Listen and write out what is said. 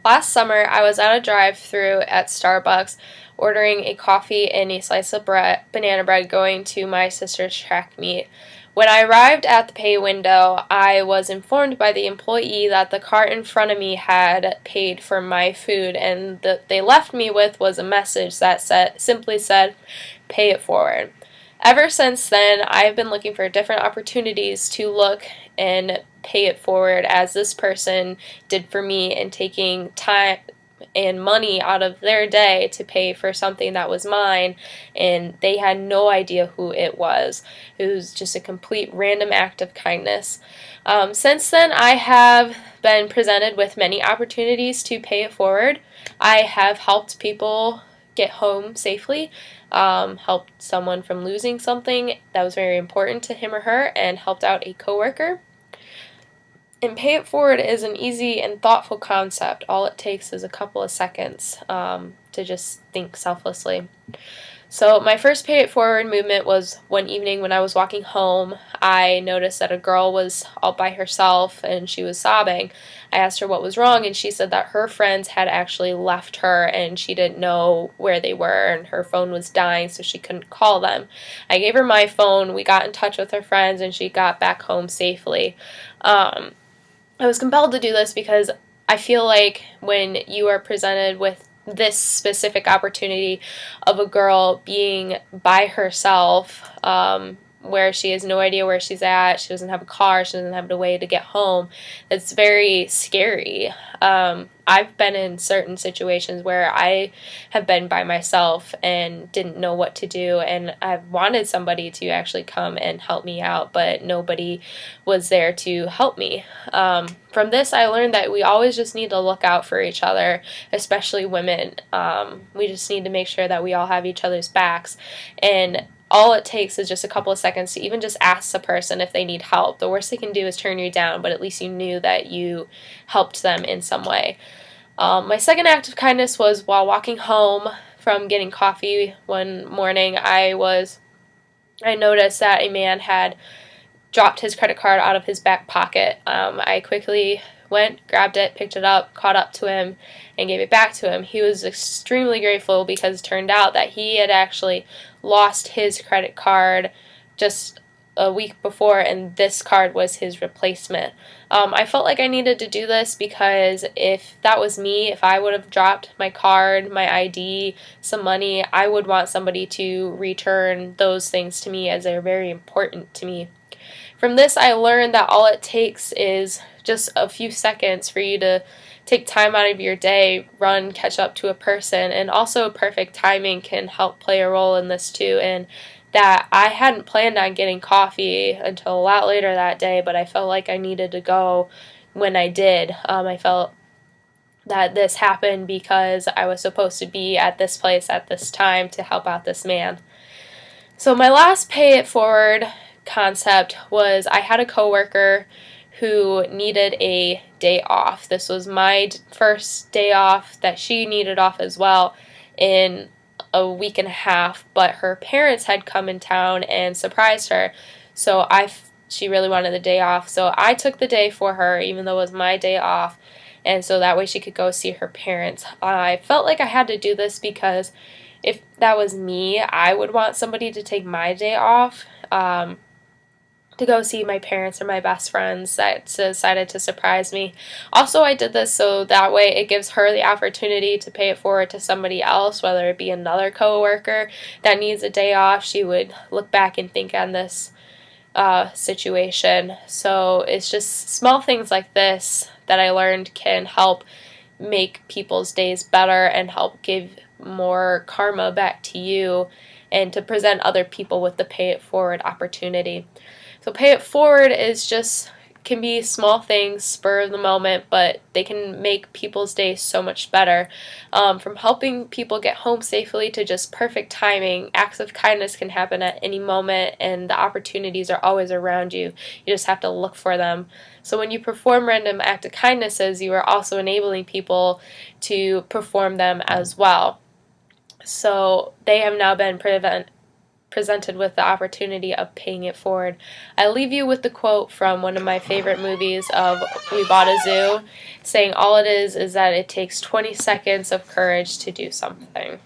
Last summer, I was at a drive-through at Starbucks ordering a coffee and a slice of banana bread going to my sister's track meet. When I arrived at the pay window, I was informed by the employee that the cart in front of me had paid for my food, and that they left me with was a message that simply said, "Pay it forward." Ever since then, I've been looking for different opportunities to look and pay it forward as this person did for me, and taking time and money out of their day to pay for something that was mine, and they had no idea who it was. It was just a complete random act of kindness. Since then, I have been presented with many opportunities to pay it forward. I have helped people get home safely, helped someone from losing something that was very important to him or her, and helped out a coworker. And pay it forward is an easy and thoughtful concept. All it takes is a couple of seconds to just think selflessly. So my first pay it forward movement was one evening when I was walking home. I noticed that a girl was all by herself and she was sobbing. I asked her what was wrong, and she said that her friends had actually left her and she didn't know where they were, and her phone was dying so she couldn't call them. I gave her my phone, we got in touch with her friends, and she got back home safely. I was compelled to do this because I feel like when you are presented with this specific opportunity of a girl being by herself, where she has no idea where she's at, she doesn't have a car, she doesn't have a way to get home, it's very scary. I've been in certain situations where I have been by myself and didn't know what to do, and I've wanted somebody to actually come and help me out, but nobody was there to help me. From this, I learned that we always just need to look out for each other, especially women. We just need to make sure that we all have each other's backs, and all it takes is just a couple of seconds to even just ask the person if they need help. The worst they can do is turn you down, but at least you knew that you helped them in some way. My second act of kindness was while walking home from getting coffee one morning. I noticed that a man had dropped his credit card out of his back pocket. I quickly went, grabbed it, picked it up, caught up to him, and gave it back to him. He was extremely grateful because it turned out that he had actually lost his credit card just a week before, and this card was his replacement. I felt like I needed to do this because if that was me, if I would have dropped my card, my ID, some money, I would want somebody to return those things to me as they're very important to me. From this, I learned that all it takes is just a few seconds for you to take time out of your day, run, catch up to a person, and also perfect timing can help play a role in this too. And that I hadn't planned on getting coffee until a lot later that day, but I felt like I needed to go when I did. I felt that this happened because I was supposed to be at this place at this time to help out this man. So my last pay it forward concept was I had a coworker who needed a day off. This was my first day off that she needed off as well in a week and a half, but her parents had come in town and surprised her. So she really wanted the day off. So I took the day for her, even though it was my day off, and so that way she could go see her parents. I felt like I had to do this because if that was me, I would want somebody to take my day off, to go see my parents or my best friends that decided to surprise me. Also, I did this so that way it gives her the opportunity to pay it forward to somebody else, whether it be another coworker that needs a day off. She would look back and think on this situation. So it's just small things like this that I learned can help make people's days better and help give more karma back to you, and to present other people with the pay it forward opportunity. So pay it forward can be small things, spur of the moment, but they can make people's days so much better. From helping people get home safely to just perfect timing, acts of kindness can happen at any moment, and the opportunities are always around you. You just have to look for them. So when you perform random act of kindnesses, you are also enabling people to perform them as well. So they have now been presented with the opportunity of paying it forward. I leave you with the quote from one of my favorite movies of We Bought a Zoo, saying all it is that it takes 20 seconds of courage to do something.